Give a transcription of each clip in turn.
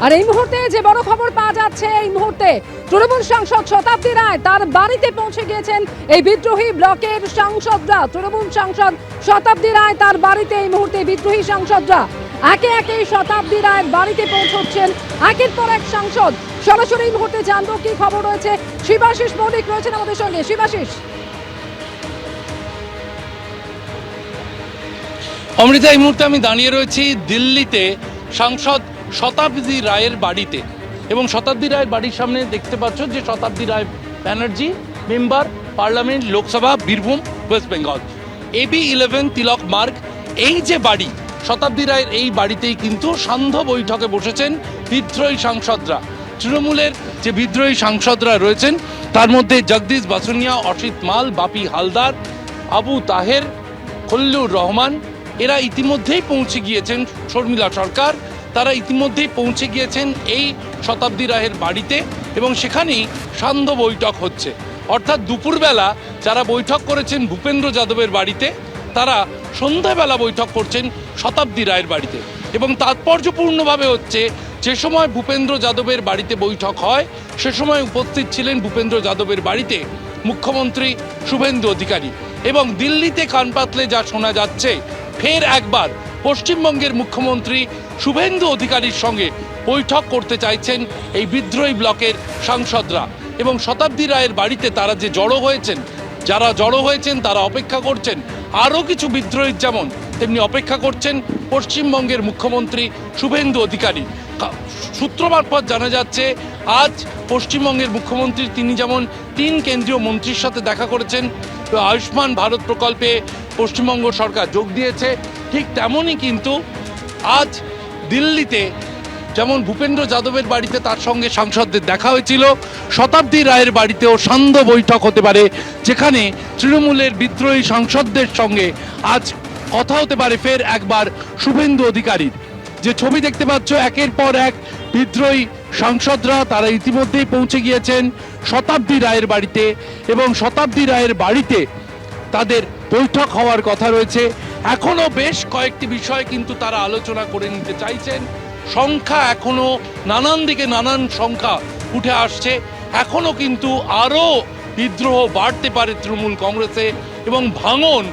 আর এই মুহূর্তে যে বড় খবর পাওয়া যাচ্ছে, এই মুহূর্তে তৃণমূল সাংসদ শতাব্দী রায় তার বাড়িতে পৌঁছে গিয়েছেন এই বিদ্রোহী ব্লকের সাংসদরা। তৃণমূল সাংসদ শতাব্দী রায় তার বাড়িতে এই মুহূর্তে বিদ্রোহী সাংসদরা একে একে শতাব্দী রায়ের বাড়িতে পৌঁছচ্ছেন একের পর এক সাংসদ। সরাসরি এই মুহূর্তে জানবো কি খবর রয়েছে। শিবাশিস মৌলিক রয়েছেন আমাদের সঙ্গে। শিবাশিস। অমৃতা, এই মুহূর্তে আমি দাঁড়িয়ে রয়েছি দিল্লিতে সাংসদ শতাব্দী রায়ের বাড়িতে, এবং শতাব্দী রায়ের বাড়ির সামনে দেখতে পাচ্ছ যে Shatabdi Roy Banerjee, member parliament, Lok Sabha, Birbhum, West Bengal, AB11 Tilak Marg. এই যে বাড়ি শতাব্দী রায়ের, এই বাড়িতেই কিন্তু সান্ধ্য বৈঠকে বসেছেন বিদ্রোহী সাংসদরা। তৃণমূলের যে বিদ্রোহী সাংসদরা রয়েছেন তার মধ্যে জগদীশ বাসুনিয়া, অসিত মাল, বাপি হালদার, আবু তাহের, খল্লুর রহমান, এরা ইতিমধ্যেই পৌঁছে গিয়েছেন। শর্মিলা সরকার, তারা ইতিমধ্যেই পৌঁছে গিয়েছেন এই শতাব্দী রায়ের বাড়িতে, এবং সেখানেই সান্ধ্য বৈঠক হচ্ছে। অর্থাৎ দুপুরবেলা যারা বৈঠক করেছেন ভূপেন্দ্র যাদবের বাড়িতে, তারা সন্ধ্যাবেলা বৈঠক করছেন শতাব্দী রায়ের বাড়িতে। এবং তাৎপর্যপূর্ণভাবে হচ্ছে, যে সময় ভূপেন্দ্র যাদবের বাড়িতে বৈঠক হয় সে সময় উপস্থিত ছিলেন ভূপেন্দ্র যাদবের বাড়িতে মুখ্যমন্ত্রী শুভেন্দু অধিকারী। এবং দিল্লিতে কান পাতলে যা শোনা যাচ্ছে, ফের একবার পশ্চিমবঙ্গের মুখ্যমন্ত্রী শুভেন্দু অধিকারীর সঙ্গে বৈঠক করতে চাইছেন এই বিদ্রোহী ব্লকের সাংসদরা। এবং শতাব্দী রায়ের বাড়িতে তারা যে জড়ো হয়েছেন, যারা জড়ো হয়েছেন তারা অপেক্ষা করছেন আরও কিছু বিদ্রোহী, যেমন তেমনি অপেক্ষা করছেন পশ্চিমবঙ্গের মুখ্যমন্ত্রী শুভেন্দু অধিকারী। সূত্র মারফত জানা যাচ্ছে, আজ পশ্চিমবঙ্গের মুখ্যমন্ত্রী তিনি যেমন 3 কেন্দ্রীয় মন্ত্রীর সাথে দেখা করেছেন, আয়ুষ্মান ভারত প্রকল্পে পশ্চিমবঙ্গ সরকার যোগ দিয়েছে, ঠিক তেমনই কিন্তু আজ দিল্লিতে যেমন ভূপেন্দ্র যাদবের বাড়িতে তার সঙ্গে সাংসদদের দেখা হয়েছিল, শতাব্দী রায়ের বাড়িতেও সান্ধ্য বৈঠক হতে পারে, যেখানে তৃণমূলের বিদ্রোহী সাংসদদের সঙ্গে আজ কথা হতে পারে ফের একবার শুভেন্দু অধিকারীর। যে ছবি দেখতে পাচ্ছ, একের পর এক বিদ্রোহী সাংসদরা তারা ইতিমধ্যেই পৌঁছে গিয়েছেন শতাব্দী রায়ের বাড়িতে, এবং শতাব্দী রায়ের বাড়িতে তাদের বৈঠক হওয়ার কথা রয়েছে। এখনো বেশ কয়েকটি বিষয় কিন্তু তারা আলোচনা করে নিতে চাইছেন। সংখ্যা এখনো নানান দিকে নানান সংখ্যা উঠে আসছে, এখনো কিন্তু আরও বিদ্রোহ বাড়তে পারে তৃণমূল কংগ্রেসে, এবং ভাঙন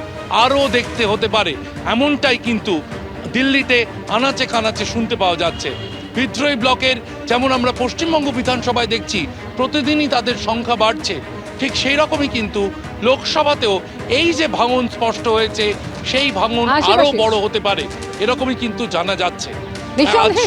আরও দেখতে হতে পারে, এমনটাই কিন্তু দিল্লিতে আনাচে কানাচে শুনতে পাওয়া যাচ্ছে। বিদ্রোহী ব্লকের যেমন আমরা পশ্চিমবঙ্গ বিধানসভায় দেখছি প্রতিদিনই তাদের সংখ্যা বাড়ছে, ঠিক সেই রকমই কিন্তু লোকসভাতেও এই যে ভাঙন স্পষ্ট হয়েছে, সেই ভাঙন আরো বড় হতে পারে, এরকমই কিন্তু জানা যাচ্ছে।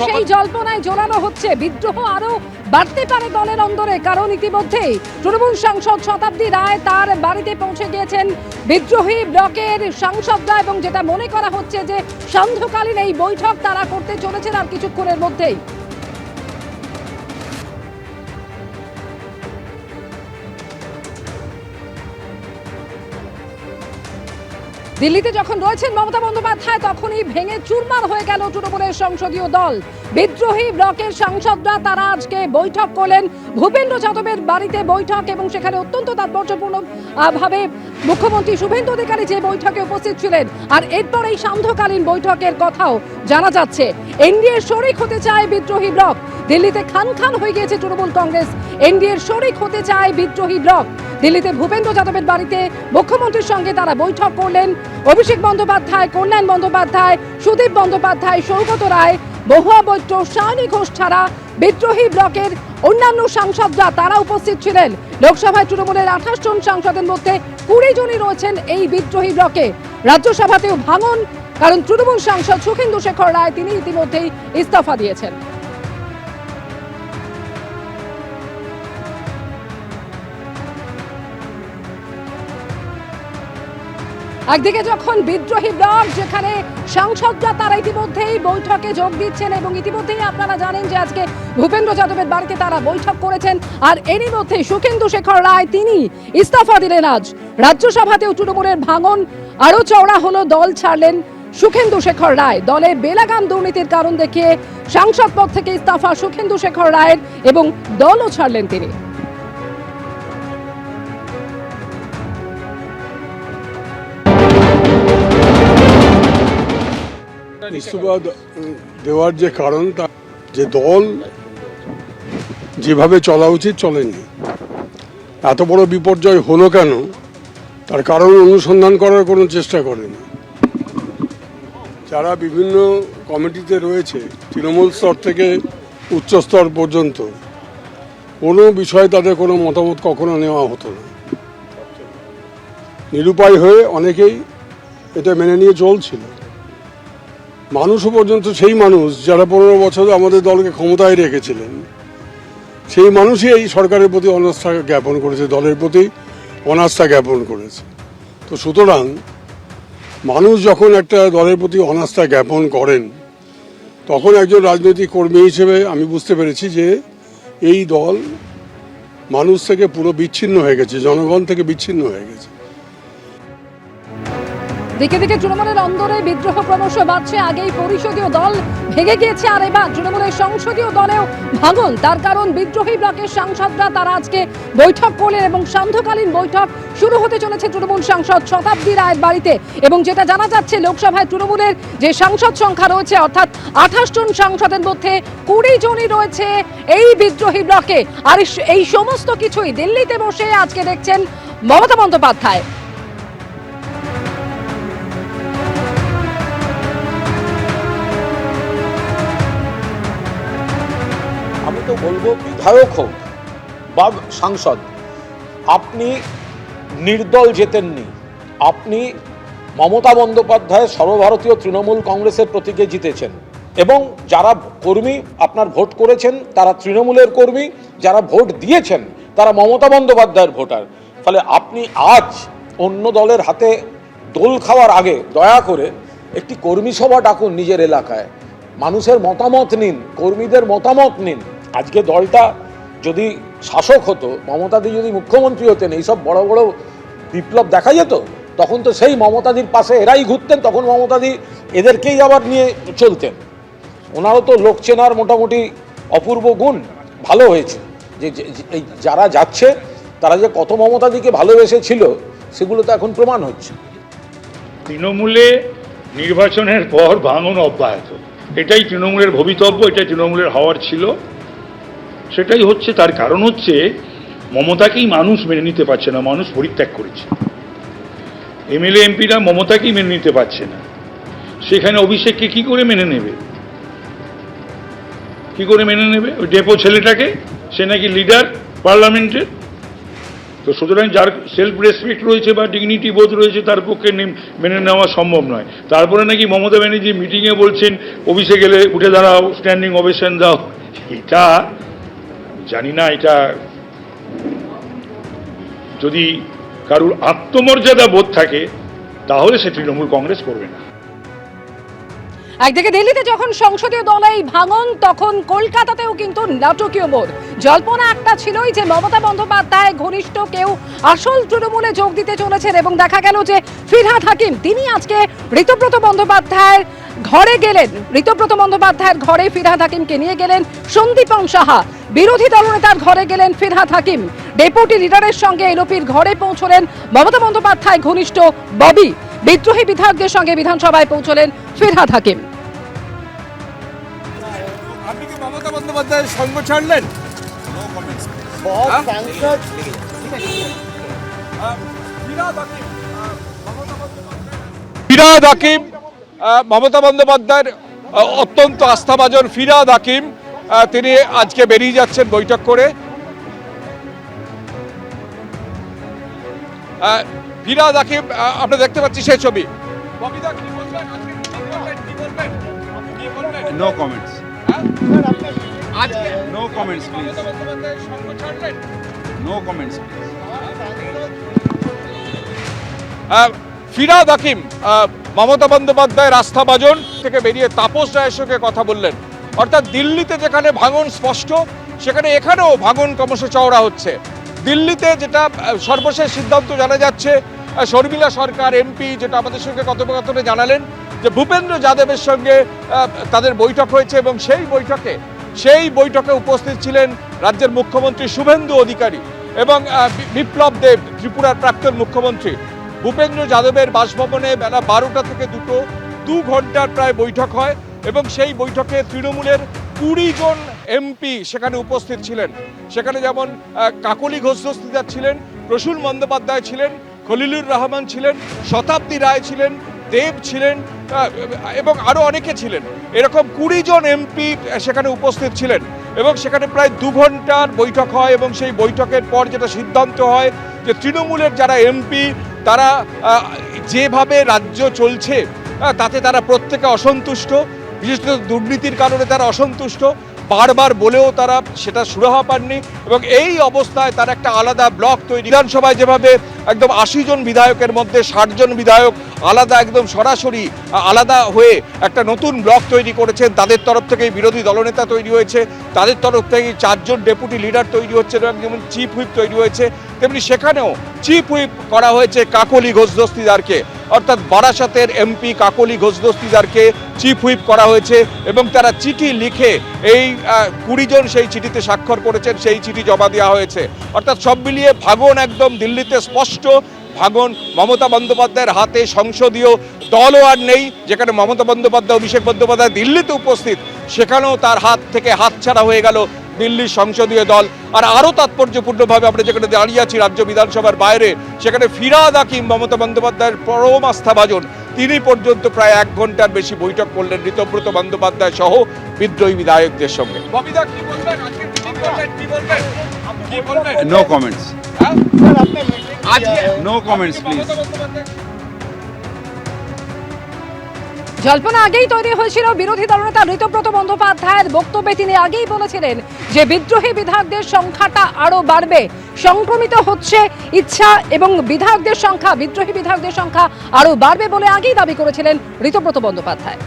সেই জল্পনায় জোরানো হচ্ছে বিদ্রোহ আরো বাড়তে পারে দলের অন্দরে, কারণ ইতিমধ্যেই তৃণমূল সাংসদ শতাব্দী রায় তার বাড়িতে পৌঁছে গিয়েছেন বিদ্রোহী ব্লকের সাংসদরা, এবং যেটা মনে করা হচ্ছে যে সান্ধ্যকালীন এই বৈঠক তারা করতে চলেছেন আর কিছুক্ষণের মধ্যেই। দিল্লিতে যখন রয়েছেন মমতা বন্দ্যোপাধ্যায়, তখনই ভেঙে চুরমার হয়ে গেল তৃণমূলের সংসদীয় দল। বিদ্রোহী ব্লকের সাংসদরা তারা আজকে বৈঠক করলেন ভূপেন্দ্র যাদবের বাড়িতে বৈঠক, এবং সেখানে অত্যন্ত তাৎপর্যপূর্ণ ভাবে মুখ্যমন্ত্রী শুভেন্দু অধিকারী যে বৈঠকে উপস্থিত ছিলেন। আর এরপর এই সান্ধ্যকালীন বৈঠকের কথাও জানা যাচ্ছে। এনডিএর শরিক হতে চায় বিদ্রোহী ব্লক। দিল্লিতে খান খান হয়ে গিয়েছে তৃণমূল কংগ্রেস, এনডিএর শরিক হতে চায় বিদ্রোহী ব্লক। দিল্লিতে ভূপেন্দ্র যাদবের বাড়িতে মুখ্যমন্ত্রীর সঙ্গে তারা বৈঠক করলেন। অভিষেক বন্দ্যোপাধ্যায়, কল্যাণ বন্দ্যোপাধ্যায়, সুদীপ বন্দ্যোপাধ্যায়, সৌগত রায়, মহুয়া বৈদ্য, শায়নী ঘোষ ছাড়া বিদ্রোহী ব্লকের অন্যান্য সাংসদরা তারা উপস্থিত ছিলেন। লোকসভায় তৃণমূলের 28 জন সাংসদের মধ্যে 20 জনই রয়েছেন এই বিদ্রোহী ব্লকে। রাজ্যসভাতেও ভাঙন, কারণ তৃণমূল সাংসদ সুখেন্দু শেখর রায় তিনি ইতিমধ্যেই ইস্তফা দিয়েছেন। একদিকে যখন বিদ্রোহী ব্লক, যেখানে সাংসদরা তারা ইতিমধ্যেই বৈঠকে যোগ দিচ্ছেন, এবং ইতিমধ্যেই আপনারা জানেন যে আজকে ভূপেন্দ্র যাদবের বাড়িতে তারা বৈঠক করেছেন, আর এরই মধ্যে সুখেন্দু শেখর রায় তিনি ইস্তফা দিলেন আজ। রাজ্যসভাতেও তৃণমূলের ভাঙন আরো চওড়া হলো, দল ছাড়লেন সুখেন্দু শেখর রায়। দলে বেলাগাম দুর্নীতির কারণ দেখিয়ে সাংসদ পদ থেকে ইস্তফা সুখেন্দু শেখর রায়ের, এবং দলও ছাড়লেন তিনি। ইস্তফা দেওয়ার যে কারণ, তা যে দল যেভাবে চলা উচিত চলেনি। এত বড় বিপর্যয় হলো কেন তার কারণ অনুসন্ধান করার কোনো চেষ্টা করেনি। যারা বিভিন্ন কমিটিতে রয়েছে তৃণমূল স্তর থেকে উচ্চ স্তর পর্যন্ত কোনো বিষয়ে তাদের কোনো মতামত কখনো নেওয়া হতো না। নিরুপায় হয়ে অনেকেই এটা মেনে নিয়ে চলছিল। মানুষও পর্যন্ত সেই মানুষ যারা 15 বছর আমাদের দলকে ক্ষমতায় রেখেছিলেন সেই মানুষই এই সরকারের প্রতি অনাস্থা জ্ঞাপন করেছে, দলের প্রতি অনাস্থা জ্ঞাপন করেছে। তো সুতরাং মানুষ যখন একটা দলের প্রতি অনাস্থা জ্ঞাপন করেন তখন একজন রাজনৈতিক কর্মী হিসেবে আমি বুঝতে পেরেছি যে এই দল মানুষ থেকে পুরো বিচ্ছিন্ন হয়ে গেছে, জনগণ থেকে বিচ্ছিন্ন হয়ে গেছে। দিকে দিকে তৃণমূলের অন্দরে বিদ্রোহ ক্রমশ বাড়ছে। আগেই পরিষদীয় দল ভেঙে গিয়েছে, আর এবার তৃণমূলের সংসদীয় দলেও ভাঙন। তার কারণ বিদ্রোহী ব্লকের সাংসদরা তারা আজকে বৈঠক করলেন এবং সান্ধ্যকালীন বৈঠক শুরু হতে চলেছে তৃণমূল সাংসদ শতাব্দী রায়ের বাড়িতে। এবং যেটা জানা যাচ্ছে লোকসভায় তৃণমূলের যে সাংসদ সংখ্যা রয়েছে অর্থাৎ 28 জন সাংসদের মধ্যে 20 জনই রয়েছে এই বিদ্রোহী ব্লকে। আর এই সমস্ত কিছুই দিল্লিতে বসে আজকে দেখছেন মমতা বন্দ্যোপাধ্যায়। আমি তো বলবো বিধায়ক হোক বা সাংসদ, আপনি নির্দল জেতেননি, আপনি মমতা বন্দ্যোপাধ্যায় সর্বভারতীয় তৃণমূল কংগ্রেসের প্রতীকে জিতেছেন এবং যারা কর্মী আপনার ভোট করেছেন তারা তৃণমূলের কর্মী, যারা ভোট দিয়েছেন তারা মমতা বন্দ্যোপাধ্যায়ের ভোটার। ফলে আপনি আজ অন্য দলের হাতে দোল খাওয়ার আগে দয়া করে একটি কর্মী সভা ডাকুন নিজের এলাকায়, মানুষের মতামত নিন, কর্মীদের মতামত নিন। আজকে দলটা যদি শাসক হতো, মমতাদি যদি মুখ্যমন্ত্রী হতেন, এইসব বড় বড় বিপ্লব দেখা যেত, তখন তো সেই মমতাদির পাশে এরাই ঘুরতেন, তখন মমতাদি এদেরকেই আবার নিয়ে চলতেন। ওনারও তো লোক চেনার মোটামুটি অপূর্ব গুণ ভালো হয়েছে, যে এই যারা যাচ্ছে তারা যে কত মমতাদিকে ভালোবেসেছিল সেগুলো তো এখন প্রমাণ হচ্ছে। তৃণমূলে নির্বাচনের পর ভাঙন অব্যাহত, এটাই তৃণমূলের ভবিতব্য, এটাই তৃণমূলের হওয়ার ছিল, সেটাই হচ্ছে। তার কারণ হচ্ছে মমতাকেই মানুষ মেনে নিতে পারছে না, মানুষ পরিত্যাগ করেছে। এমএলএ এমপিরা মমতাকেই মেনে নিতে পারছে না, সেখানে অভিষেককে কি করে মেনে নেবে? কি করে মেনে নেবে ওই ডেপো ছেলেটাকে? সে নাকি লিডার পার্লামেন্টের। তো সুতরাং যার সেলফ রেসপেক্ট রয়েছে বা ডিগনিটি বোধ রয়েছে তার পক্ষে মেনে নেওয়া সম্ভব নয়। তারপরে নাকি মমতা ব্যানার্জি মিটিংয়ে বলছেন অফিসে গেলে উঠে দাঁড়াও, স্ট্যান্ডিং ওভেশন দাও। এটা জানি না, এটা যদি কারুর আত্মমর্যাদা বোধ থাকে তাহলে সে তৃণমূল কংগ্রেস করবে না। একদিকে দিল্লিতে যখন সংসদীয় দল এই ভাঙন, তখন কলকাতাতেও কিন্তু নাটকীয় মোড়। জল্পনা একটা ছিলই যে মমতা বন্দ্যোপাধ্যায় ঘনিষ্ঠ কেউ আসল তৃণমূলে যোগ দিতে চলেছেন এবং দেখা গেল যে ফিরহাদ হাকিম তিনি আজকে ঋতব্রত বন্দ্যোপাধ্যায়ের ঘরে গেলেন। ঋতব্রত বন্দ্যোপাধ্যায়ের ঘরে ফিরহাদ হাকিমকে নিয়ে গেলেন সন্দীপন সাহা, বিরোধী দলনেতার ঘরে গেলেন ফিরহাদ হাকিম, ডেপুটি লিডারের সঙ্গে এলওপির ঘরে পৌঁছলেন মমতা বন্দ্যোপাধ্যায় ঘনিষ্ঠ ববি, বিদ্রোহী বিধায়কদের সঙ্গে বিধানসভায় পৌঁছলেন ফিরহাদ হাকিম। আপনি কি মমতা বন্দ্যোপাধ্যায়ের সঙ্গ ছাড়লেন? ফিরহাদ হাকিম, মমতা বন্দ্যোপাধ্যায়ের অত্যন্ত আস্থাভাজন ফিরহাদ হাকিম, তিনি আজকে বেরিয়ে যাচ্ছেন বৈঠক করে। ফিরহাদ হাকিম আমরা দেখতে পাচ্ছি সেই ছবি। No comments. No comments, please. No comments, please. Firhad Hakim Mamata বন্দ্যোপাধ্যায়ের আস্থাভাজন থেকে বেরিয়ে তাপস রায়ের সঙ্গে কথা বললেন। অর্থাৎ দিল্লিতে যেখানে ভাঙন স্পষ্ট, সেখানে এখানেও ভাঙন ক্রমশ চওড়া হচ্ছে। দিল্লিতে যেটা সর্বশেষ সিদ্ধান্ত জানা যাচ্ছে, শর্মিলা সরকার এমপি যেটা আমাদের সঙ্গে কথোপকথনে জানালেন যে ভূপেন্দ্র যাদবের সঙ্গে তাদের বৈঠক হয়েছে এবং সেই বৈঠকে উপস্থিত ছিলেন রাজ্যের মুখ্যমন্ত্রী শুভেন্দু অধিকারী এবং বিপ্লব দেব ত্রিপুরার প্রাক্তন মুখ্যমন্ত্রী। ভূপেন্দ্র যাদবের বাসভবনে বেলা 12টা থেকে 2 ঘন্টার প্রায় বৈঠক হয় এবং সেই বৈঠকে তৃণমূলের 20 জন এমপি সেখানে উপস্থিত ছিলেন। সেখানে যেমন কাকলি ঘোষ দস্তিদার ছিলেন, প্রসূন বন্দ্যোপাধ্যায় ছিলেন, খলিলুর রহমান ছিলেন, শতাব্দী রায় ছিলেন, দেব ছিলেন এবং আরও অনেকে ছিলেন। এরকম 20 জন এমপি সেখানে উপস্থিত ছিলেন এবং সেখানে প্রায় 2 ঘন্টার বৈঠক হয় এবং সেই বৈঠকের পর যেটা সিদ্ধান্ত হয় যে তৃণমূলের যারা এমপি তারা যেভাবে রাজ্য চলছে তাতে তারা প্রত্যেকে অসন্তুষ্ট, বিশেষত দুর্নীতির কারণে তারা অসন্তুষ্ট, বারবার বলেও তারা সেটা সুরাহা পাননি এবং এই অবস্থায় তারা একটা আলাদা ব্লক তৈরি, বিধানসভায় যেভাবে একদম 80 জন বিধায়কের মধ্যে 60 জন বিধায়ক আলাদা একদম সরাসরি আলাদা হয়ে একটা নতুন ব্লক তৈরি করেছেন। তাদের তরফ থেকেই বিরোধী দলনেতা তৈরি হয়েছে, তাদের তরফ থেকেই 4 জন ডেপুটি লিডার তৈরি হচ্ছে এবং যেমন চিফ হুইপ তৈরি হয়েছে, তেমনি সেখানেও চিফ হুইপ করা হয়েছে কাকলি ঘোষ দস্তিদারকে, অর্থাৎ বারাসাতের MP Kakoli Ghosh দস্তিদারকে chief whip করা হয়েছে এবং তারা চিঠি লিখে এই 20 জন সেই চিঠিতে স্বাক্ষর করেছেন, সেই চিঠি জমা দেওয়া হয়েছে। অর্থাৎ সব মিলিয়ে ভাঙন একদম দিল্লিতে স্পষ্ট। ভাঙন মমতা বন্দ্যোপাধ্যায়ের হাতে, সংসদীয় দলও আর নেই। যেখানে মমতা বন্দ্যোপাধ্যায়, অভিষেক বন্দ্যোপাধ্যায় দিল্লিতে উপস্থিত, সেখানেও তার হাত থেকে হাতছাড়া হয়ে গেল দিল্লির সংসদীয় দল। আর আরও তাৎপর্যপূর্ণভাবে আমরা যেখানে দাঁড়িয়ে আছি রাজ্য বিধানসভার বাইরে, সেখানে ফিরহাদ হাকিম মমতা বন্দ্যোপাধ্যায়ের পরম আস্থাভাজন, তিনি পর্যন্ত প্রায় 1 ঘন্টার বেশি বৈঠক করলেন ঋতব্রত বন্দ্যোপাধ্যায় সহ বিদ্রোহী বিধায়কদের সঙ্গে। ববিদা, কি বলবেন? আজকে কি বলবেন? No comments. No comments, please. জল্পনা আগেই তৈরি হয়েছিল। বিরোধী দলনেতা ঋতব্রত বন্দ্যোপাধ্যায়ের বক্তব্যে তিনি আগেই বলেছিলেন যে বিদ্রোহী বিধায়কদের সংখ্যাটা আরো বাড়বে, সংক্রমিত হচ্ছে ইচ্ছা এবং বিধায়কদের সংখ্যা, বিদ্রোহী বিধায়কদের সংখ্যা আরো বাড়বে বলে আগেই দাবি করেছিলেন ঋতব্রত বন্দ্যোপাধ্যায়।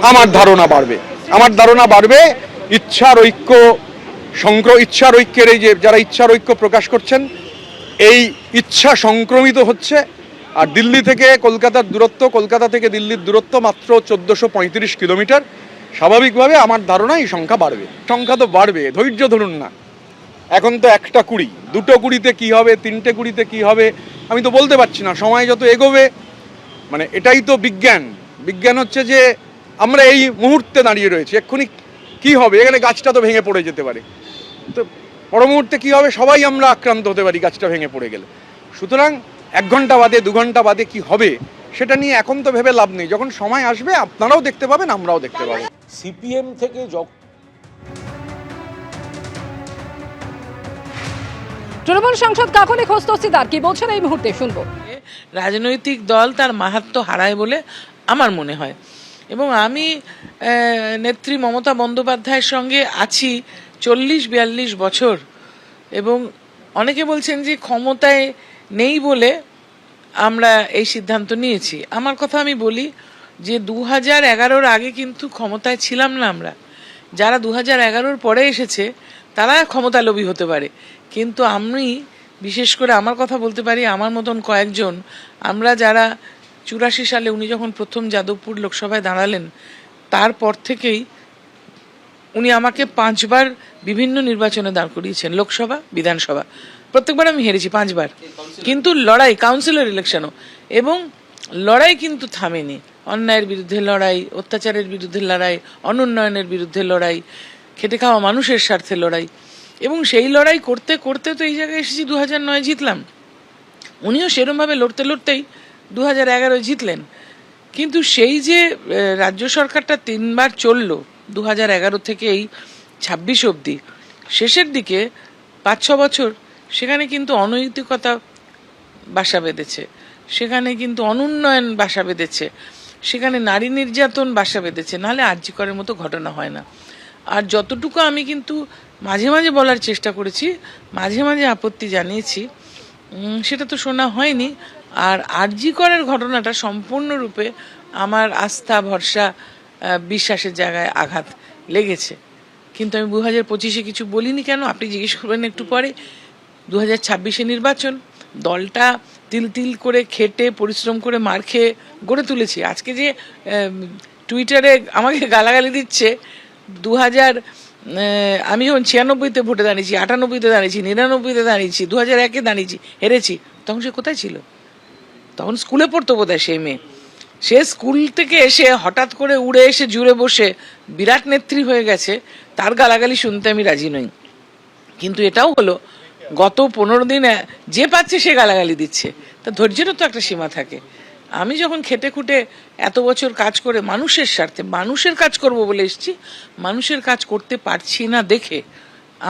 আমার ধারণা বাড়বে। ইচ্ছার ঐক্যের এই যে যারা ইচ্ছার ঐক্য প্রকাশ করছেন, এই ইচ্ছা সংক্রমিত হচ্ছে। আর দিল্লি থেকে কলকাতার দূরত্ব, কলকাতা থেকে দিল্লির দূরত্ব মাত্র 1435 কিলোমিটার। স্বাভাবিকভাবে আমার ধারণা এই সংখ্যা বাড়বে। সংখ্যা তো বাড়বে, ধৈর্য ধরুন না। এখন তো 1টা কুড়ি, 2টো কুড়িতে কি হবে, 3টে কুড়িতে কি হবে আমি তো বলতে পারছি না। সময় যত এগোবে, মানে এটাই তো বিজ্ঞান। বিজ্ঞান হচ্ছে যে আমরা এই মুহূর্তে দাঁড়িয়ে রয়েছি, এক্ষুনি কি হবে, এখানে গাছটা তো ভেঙে পড়ে যেতে পারে, তো পর মুহূর্তে কি হবে সবাই আমরা আক্রান্ত হতে পারি গাছটা ভেঙে পড়ে গেলে। সুতরাং 1 ঘন্টা বাদে 2 ঘন্টা বাদে কি হবে সেটা নিয়ে এখন তো ভেবে লাভ নেই। যখন সময় আসবে আপনারাও দেখতে পাবেন, আমরাও দেখতে পাবো। সিপিএম থেকে তৃণমূল সাংসদ কাকলি ঘোষ দস্তিদার কি বলছেন এই মুহূর্তে শুনবো। রাজনৈতিক দল তার মাহাত্ম্য হারায় বলে আমার মনে হয় এবং আমি নেত্রী মমতা বন্দ্যোপাধ্যায়ের সঙ্গে আছি 40-42 বছর এবং অনেকে বলছেন যে ক্ষমতায় নেই বলে আমরা এই সিদ্ধান্ত নিয়েছি। আমার কথা আমি বলি যে 2011-র আগে কিন্তু ক্ষমতায় ছিলাম না আমরা। যারা 2011-র পরে এসেছে তারা ক্ষমতালোভী হতে পারে, কিন্তু আমি বিশেষ করে আমার কথা বলতে পারি, আমার মতন কয়েকজন আমরা যারা 84 সালে উনি যখন প্রথম যাদবপুর লোকসভায় দাঁড়ালেন তারপর থেকেই উনি আমাকে 5 বার বিভিন্ন নির্বাচনে দাঁড় করিয়েছেন, লোকসভা বিধানসভা, প্রত্যেকবার আমি হেরেছি 5 বার, কিন্তু লড়াই কাউন্সিলর ইলেকশনও, এবং লড়াই কিন্তু থামেনি। অন্যায়ের বিরুদ্ধে লড়াই, অত্যাচারের বিরুদ্ধে লড়াই, অনুন্নয়নের বিরুদ্ধে লড়াই, খেটে খাওয়া মানুষের স্বার্থে লড়াই, এবং সেই লড়াই করতে করতে তো এই জায়গায় এসেছি। 2009 জিতলাম, উনিও সেরমভাবে লড়তে লড়তেই 2011 জিতলেন। কিন্তু সেই যে রাজ্য সরকারটা 3 বার চলল 2011 থেকে এই 26 অবধি, শেষের দিকে 5-6 বছর সেখানে কিন্তু অনৈতিকতা বাসা বেঁধেছে, সেখানে কিন্তু অনুন্নয়ন বাসা বেঁধেছে, সেখানে নারী নির্যাতন বাসা বেঁধেছে, নাহলে আরজি করার মতো ঘটনা হয় না। আর যতটুকু আমি কিন্তু মাঝে মাঝে বলার চেষ্টা করেছি, মাঝে মাঝে আপত্তি জানিয়েছি, সেটা তো শোনা হয়নি। আর আরজি করার ঘটনাটা সম্পূর্ণরূপে আমার আস্থা, ভরসা, বিশ্বাসের জায়গায় আঘাত লেগেছে। কিন্তু আমি 2025-এ কিছু বলিনি কেন, আপনি জিজ্ঞেস করবেন একটু পরে। 2026-এ নির্বাচন, দলটা তিল তিল করে খেটে পরিশ্রম করে মার খেয়ে গড়ে তুলেছি। আজকে যে টুইটারে আমাকে গালাগালি দিচ্ছে, আমি যখন 96-তে ভোটে দাঁড়িয়েছি, 98-তে দাঁড়িয়েছি, 99-তে দাঁড়িয়েছি, 2001-এ দাঁড়িয়েছি, হেরেছি, তখন সে কোথায় ছিল? তখন স্কুলে পড়তো বোধহয় সেই মেয়ে। সে স্কুল থেকে এসে হঠাৎ করে উড়ে এসে জুড়ে বসে বিরাট নেত্রী হয়ে গেছে, তার গালাগালি শুনতে আমি রাজি নই। কিন্তু এটাও হলো গত 15 দিনে যে পাচ্ছে সে গালাগালি দিচ্ছে, তা ধৈর্যেরও তো একটা সীমা থাকে। আমি যখন খেটে খুঁটে এত বছর কাজ করে মানুষের স্বার্থে মানুষের কাজ করব বলে এসেছি, মানুষের কাজ করতে পারছি না দেখে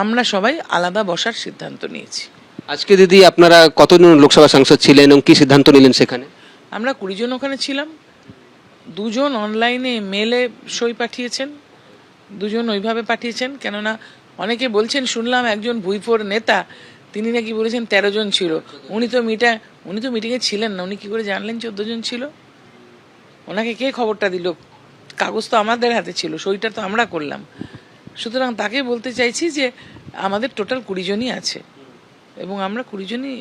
আমরা সবাই আলাদা বসার সিদ্ধান্ত নিয়েছি। আজকে দিদি আপনারা কতজন লোকসভা সাংসদ ছিলেন এবং কি সিদ্ধান্ত নিলেন সেখানে? আমরা 20 জন ওখানে ছিলাম। 2 জন অনলাইনে মেলে সই পাঠিয়েছেন, 2 জন ওইভাবে পাঠিয়েছেন। কেননা অনেকে বলছেন, শুনলাম একজন ভুইফোর নেতা তিনি নাকি বলেছেন 13 জন ছিল। উনি তো মিটিংয়ে ছিলেন না, উনি কি করে জানলেন 14 জন ছিল? ওনাকে কে খবরটা দিল? কাগজ তো আমাদের হাতে ছিল, সইটা তো আমরা করলাম। সুতরাং তাকে বলতে চাইছি যে আমাদের টোটাল 20 জনই আছে এবং আমরা 20 জনই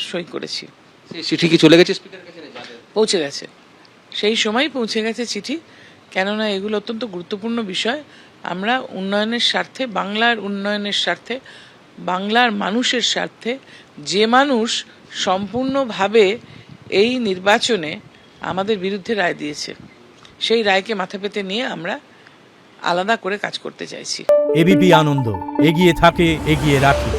সই করেছি। সেই চিঠি কি চলে গেছে স্পিকারের কাছে? পৌঁছে গেছে, সেই সময় পৌঁছে গেছে চিঠি। কেননা এগুলো অত্যন্ত গুরুত্বপূর্ণ বিষয়। আমরা উন্নয়নের স্বার্থে, বাংলার উন্নয়নের স্বার্থে, বাংলার মানুষের স্বার্থে, যে মানুষ সম্পূর্ণভাবে এই নির্বাচনে আমাদের বিরুদ্ধে রায় দিয়েছে, সেই রায়কে মাথা পেতে নিয়ে আমরা আলাদা করে কাজ করতে চাইছি। এবিপি আনন্দ, এগিয়ে থাকে, এগিয়ে রাখে।